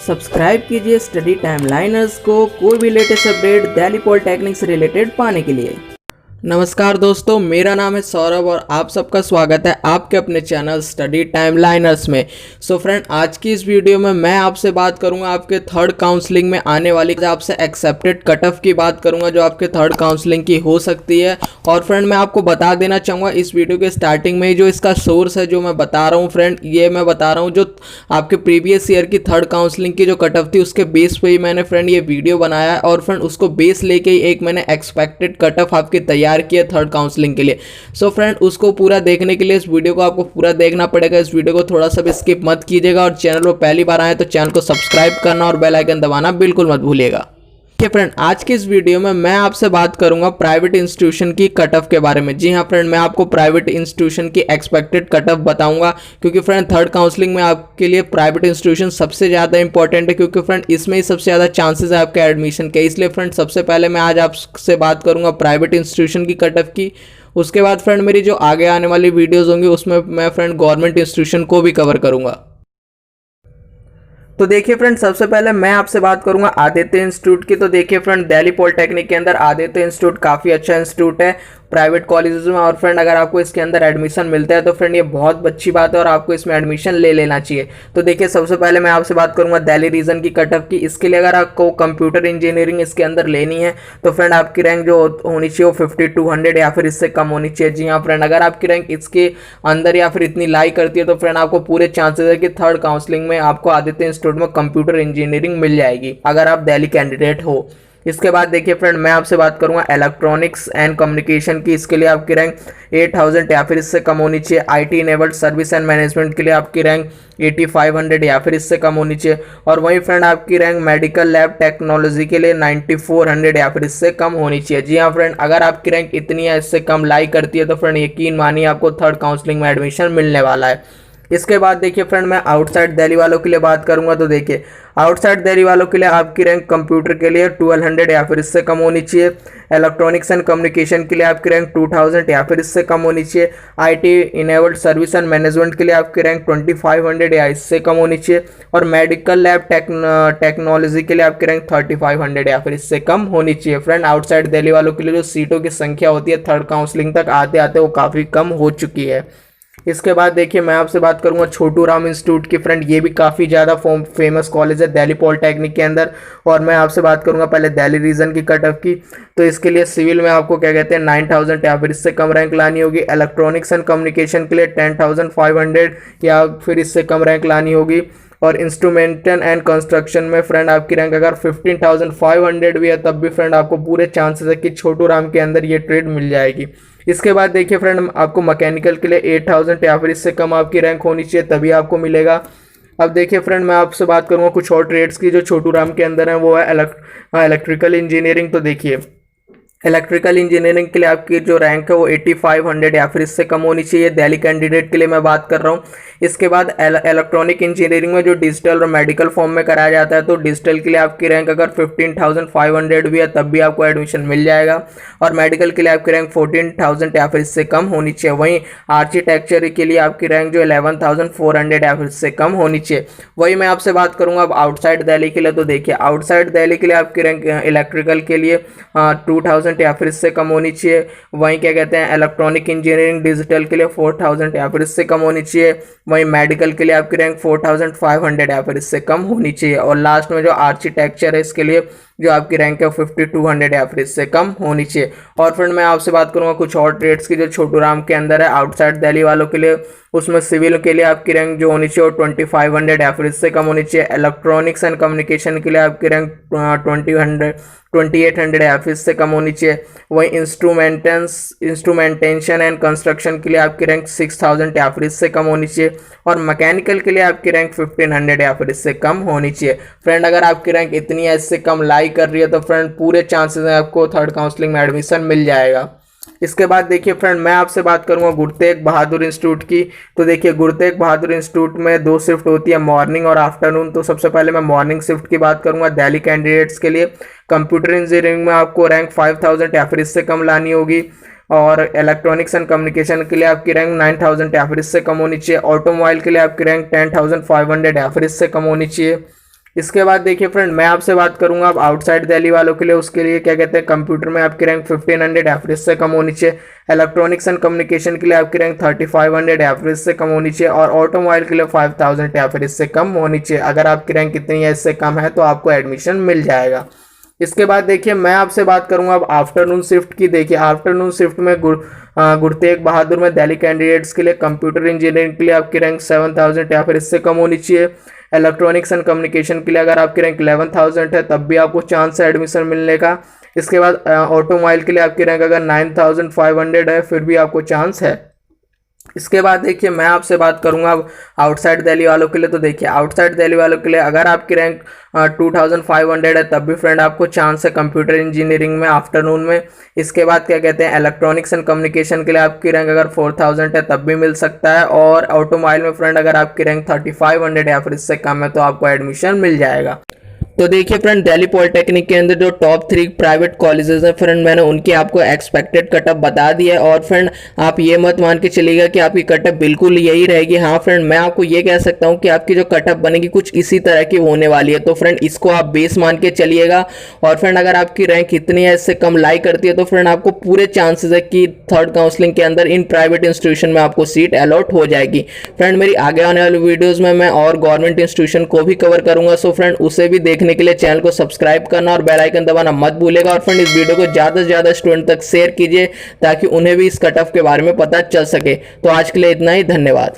Subscribe कीजिए study टाइमलाइनर्स को कोई भी लेटेस्ट अपडेट दिल्ली पॉलिटेक्निक से रिलेटेड पाने के लिए। नमस्कार दोस्तों, मेरा नाम है सौरभ और आप सबका स्वागत है आपके अपने चैनल स्टडी टाइमलाइनर्स में। सो फ्रेंड, आज की इस वीडियो में मैं आपसे बात करूंगा आपके थर्ड काउंसलिंग में आने वाली आपसे एक्सेप्टेड कट ऑफ की बात करूंगा जो आपके थर्ड काउंसलिंग की हो सकती है। और फ्रेंड, मैं आपको बता देना चाहूँगा इस वीडियो के स्टार्टिंग में ही जो इसका सोर्स है जो मैं बता रहा हूँ फ्रेंड, ये मैं बता रहा हूँ जो आपके प्रीवियस ईयर की थर्ड काउंसलिंग की जो कट ऑफ थी उसके बेस पे ही मैंने फ्रेंड ये वीडियो बनाया है। और फ्रेंड, उसको बेस लेके ही एक मैंने एक्सपेक्टेड कट ऑफ आपकी तैयार किया थर्ड काउंसलिंग के लिए। सो फ्रेंड, उसको पूरा देखने के लिए इस वीडियो को आपको पूरा देखना पड़ेगा। इस वीडियो को थोड़ा सा भी स्किप मत कीजिएगा और चैनल पर पहली बार आए तो चैनल को सब्सक्राइब करना और बेल आइकन दबाना बिल्कुल मत भूलिएगा। ठीक है फ्रेंड, आज की इस वीडियो में मैं आपसे बात करूंगा प्राइवेट इंस्टीट्यूशन की कट ऑफ के बारे में। जी हाँ फ्रेंड, मैं आपको प्राइवेट इंस्टीट्यूशन की एक्सपेक्टेड कट ऑफ बताऊंगा क्योंकि फ्रेंड थर्ड काउंसलिंग में आपके लिए प्राइवेट इंस्टीट्यूशन सबसे ज़्यादा इंपॉर्टेंट है क्योंकि फ्रेंड इसमें ही सबसे ज़्यादा चांसेस है आपके एडमिशन के। इसलिए फ्रेंड सबसे पहले मैं आज आपसे बात करूंगा प्राइवेट इंस्टीट्यूशन की कट ऑफ की। उसके बाद फ्रेंड मेरी जो आगे आने वाली वीडियोज़ होंगी उसमें मैं फ्रेंड गवर्नमेंट इंस्टीट्यूशन को भी कवर करूँगा। तो देखिए फ्रेंड, सबसे पहले मैं आपसे बात करूंगा आदित्य इंस्टीट्यूट की। तो देखिए फ्रेंड, दिल्ली पॉलिटेक्निक के अंदर आदित्य इंस्टीट्यूट काफ़ी अच्छा इंस्टीट्यूट है प्राइवेट कॉलेजेस में। और फ्रेंड अगर आपको इसके अंदर एडमिशन मिलता है तो फ्रेंड ये बहुत अच्छी बात है और आपको इसमें एडमिशन ले लेना चाहिए। तो देखिए सबसे पहले मैं आपसे बात करूंगा दिल्ली रीजन की कट ऑफ की। इसके लिए अगर आपको कंप्यूटर इंजीनियरिंग इसके अंदर लेनी है तो फ्रेंड आपकी रैंक जो होनी चाहिए वो 5200 या फिर इससे कम होनी चाहिए। जी हाँ फ्रेंड, अगर आपकी रैंक इसके अंदर या फिर इतनी लाई करती है तो फ्रेंड आपको पूरे चांसेस है कि थर्ड काउंसलिंग में आपको आदित्य इंस्टीट्यूट में कंप्यूटर इंजीनियरिंग मिल जाएगी अगर आप दिल्ली कैंडिडेट हो। इसके बाद देखिए फ्रेंड, मैं आपसे बात करूंगा इलेक्ट्रॉनिक्स एंड कम्युनिकेशन की। इसके लिए आपकी रैंक 8000 या फिर इससे कम होनी चाहिए। IT enabled service and management के लिए आपकी रैंक 8500 या फिर इससे कम होनी चाहिए। और वहीं फ्रेंड आपकी रैंक मेडिकल लैब टेक्नोलॉजी के लिए 9400 या फिर इससे कम होनी चाहिए। जी हाँ फ्रेंड, अगर आपकी रैंक इतनी है इससे कम लाई करती है तो फ्रेंड यकीन मानिए आपको थर्ड काउंसलिंग में एडमिशन मिलने वाला है। इसके बाद देखिए फ्रेंड, मैं आउटसाइड दिल्ली वालों के लिए बात करूंगा। तो देखिए आउटसाइड दिल्ली वालों के लिए आपकी रैंक कंप्यूटर के लिए 1200 या फिर इससे कम होनी चाहिए। इलेक्ट्रॉनिक्स एंड कम्युनिकेशन के लिए आपकी रैंक 2000 या फिर इससे कम होनी चाहिए। IT enabled service and management के लिए आपकी रैंक 2500 या इससे कम होनी चाहिए। और मेडिकल लैब टेक्नोलॉजी के लिए आपकी रैंक 3500 या फिर इससे कम होनी चाहिए। फ्रेंड आउटसाइड दिल्ली वालों के लिए जो सीटों की संख्या होती है थर्ड काउंसलिंग तक आते आते वो काफ़ी कम हो चुकी है। इसके बाद देखिए मैं आपसे बात करूंगा छोटू राम इंस्टीट्यूट की। फ्रेंड ये भी काफ़ी ज़्यादा फेमस कॉलेज है दिल्ली पॉलिटेक्निक के अंदर। और मैं आपसे बात करूंगा पहले दिल्ली रीजन की कट ऑफ की। तो इसके लिए सिविल में आपको क्या कहते हैं 9000 या फिर इससे कम रैंक लानी होगी। इलेक्ट्रॉनिक्स एंड कम्युनिकेशन के लिए 10500 या फिर इससे कम रैंक लानी होगी। और इंस्ट्रूमेंटल एंड कंस्ट्रक्शन में फ्रेंड आपकी रैंक अगर 15500 भी है तब भी फ्रेंड आपको पूरे चांसेस है कि छोटू राम के अंदर ये ट्रेड मिल जाएगी। इसके बाद देखिए फ्रेंड, आपको मैकेनिकल के लिए 8000 या फिर इससे कम आपकी रैंक होनी चाहिए तभी आपको मिलेगा। अब देखिए फ्रेंड, मैं आपसे बात करूँगा कुछ और ट्रेड्स की जो छोटू राम के अंदर है, वो है इलेक्ट्रिकल इंजीनियरिंग। तो देखिए इलेक्ट्रिकल इंजीनियरिंग के लिए आपकी जो रैंक है वो 8500 या फिर इससे कम होनी चाहिए। दिल्ली कैंडिडेट के लिए मैं बात कर रहा हूँ। इसके बाद इलेक्ट्रॉनिक इंजीनियरिंग में जो डिजिटल और मेडिकल फॉर्म में कराया जाता है तो डिजिटल के लिए आपकी रैंक अगर 15500 भी है तब भी आपको एडमिशन मिल जाएगा। और मेडिकल के लिए आपकी रैंक 14000 या फिर इससे कम होनी चाहिए। वहीं आर्किटेक्चर के लिए आपकी रैंक जो 11400 या फिर इससे कम होनी चाहिए। वही मैं आपसे बात करूँगा अब आउटसाइड दिल्ली के लिए। तो देखिए आउटसाइड दिल्ली के लिए आपकी रैंक इलेक्ट्रिकल के लिए 2000 या फिर इससे कम होनी चाहिए। वहीं क्या कहते हैं इलेक्ट्रॉनिक इंजीनियरिंग डिजिटल के लिए 4000 या फिर इससे कम होनी चाहिए। वहीं मेडिकल के लिए आपकी रैंक 4500 या फिर इससे कम होनी चाहिए। और लास्ट में जो आर्किटेक्चर है इसके लिए जो आपकी रैंक है 5200 या फिर इससे कम होनी चाहिए। और फ्रेंड मैं आपसे बात करूंगा कुछ और ट्रेड्स की जो छोटू राम के अंदर है आउटसाइड दिल्ली वालों के लिए। उसमें सिविल के लिए आपकी रैंक जो होनी चाहिए वो 2500 या फिर इससे कम होनी चाहिए। इलेक्ट्रॉनिक्स एंड कम्युनिकेशन के लिए आपकी रैंक 2800 या फिर इससे कम होनी चाहिए। वहीं इंस्ट्रूमेंटेशन एंड कंस्ट्रक्शन के लिए आपकी रैंक 6000 या फिर इससे कम होनी चाहिए। और मैकेनिकल के लिए आपकी रैंक 1500 या फिर इससे कम होनी चाहिए। फ्रेंड अगर आपकी रैंक इतनी है इससे कम लाई कर रही है तो फ्रेंड पूरे चांसेस हैं आपको थर्ड काउंसलिंग में एडमिशन मिल जाएगा। इसके बाद देखिए फ्रेंड, मैं आपसे बात करूंगा गुरु तेग बहादुर इंस्टीट्यूट की। तो देखिए गुरु तेग बहादुर इंस्टीट्यूट में 2 शिफ्ट होती है, मॉर्निंग और आफ्टरनून। तो सबसे पहले मैं मॉर्निंग शिफ्ट की बात करूंगा दिल्ली कैंडिडेट्स के लिए। कंप्यूटर इंजीनियरिंग में आपको रैंक 5000 या फिर इससे कम लानी होगी। और इलेक्ट्रॉनिक्स एंड कम्युनिकेशन के लिए आपकी रैंक 9000 या फिर इससे कम होनी चाहिए। ऑटोमोबाइल के लिए आपकी रैंक 10500 या फिर इससे कम होनी चाहिए। इसके बाद देखिए फ्रेंड, मैं आपसे बात करूंगा अब आउटसाइड दिल्ली वालों के लिए। उसके लिए क्या कहते हैं, कंप्यूटर में आपकी रैंक 1500 एवरेज से कम होनी चाहिए। इलेक्ट्रॉनिक्स एंड कम्युनिकेशन के लिए आपकी रैंक 3500 एवरेज से कम होनी चाहिए। और ऑटोमोबाइल के लिए 5000 एवरेज से कम होनी चाहिए। अगर आपकी रैंक इतनी है, इससे कम है, तो आपको एडमिशन मिल जाएगा। इसके बाद देखिए, मैं आपसे बात करूंगा अब आफ्टरनून शिफ्ट की। देखिए आफ्टरनून शिफ्ट में गुरु तेग बहादुर में दिल्ली कैंडिडेट्स के लिए कंप्यूटर इंजीनियरिंग के लिए आपकी रैंक 7000 एवरेज से कम होनी चाहिए। इलेक्ट्रॉनिक्स एंड कम्युनिकेशन के लिए अगर आपकी रैंक 11000 है, तब भी आपको चांस है एडमिशन मिलने का। इसके बाद ऑटोमोबाइल के लिए आपकी रैंक अगर 9500 है, फिर भी आपको चांस है। इसके बाद देखिए, मैं आपसे बात करूंगा अब आउटसाइड दिल्ली वालों के लिए। तो देखिए आउटसाइड दिल्ली वालों के लिए अगर आपकी रैंक 2500 है, तब भी फ्रेंड आपको चांस है कंप्यूटर इंजीनियरिंग में आफ्टरनून में। इसके बाद क्या कहते हैं, इलेक्ट्रॉनिक्स एंड कम्युनिकेशन के लिए आपकी रैंक अगर 4000 है, तब भी मिल सकता है। और ऑटोमोबाइल में फ्रेंड अगर आपकी रैंक 3500 एवरेज से कम है, तो आपको एडमिशन मिल जाएगा। तो देखिए फ्रेंड, दिल्ली पॉलिटेक्निक के अंदर जो टॉप 3 प्राइवेट कॉलेजेस हैं फ्रेंड, मैंने उनकी आपको एक्सपेक्टेड कटअप बता दी है। और फ्रेंड आप ये मत मान के चलिएगा कि आपकी कटअप बिल्कुल यही रहेगी। हाँ फ्रेंड, मैं आपको ये कह सकता हूँ कि आपकी जो कटअप बनेगी कुछ इसी तरह की होने वाली है। तो फ्रेंड इसको आप बेस मान के चलिएगा। और फ्रेंड अगर आपकी रैंक इतनी है, इससे कम लाई करती है, तो फ्रेंड आपको पूरे चांसेस है कि थर्ड काउंसलिंग के अंदर इन प्राइवेट इंस्टीट्यूशन में आपको सीट अलॉट हो जाएगी। फ्रेंड मेरी आगे आने वाली वीडियोज़ में मैं और गवर्नमेंट इंस्टीट्यूशन को भी कवर करूंगा। सो फ्रेंड उसे भी देखने के लिए चैनल को सब्सक्राइब करना और बेल आइकन दबाना मत भूलेगा। और फ्रेंड इस वीडियो को ज्यादा से ज्यादा स्टूडेंट तक शेयर कीजिए, ताकि उन्हें भी इस कट ऑफ के बारे में पता चल सके। तो आज के लिए इतना ही, धन्यवाद।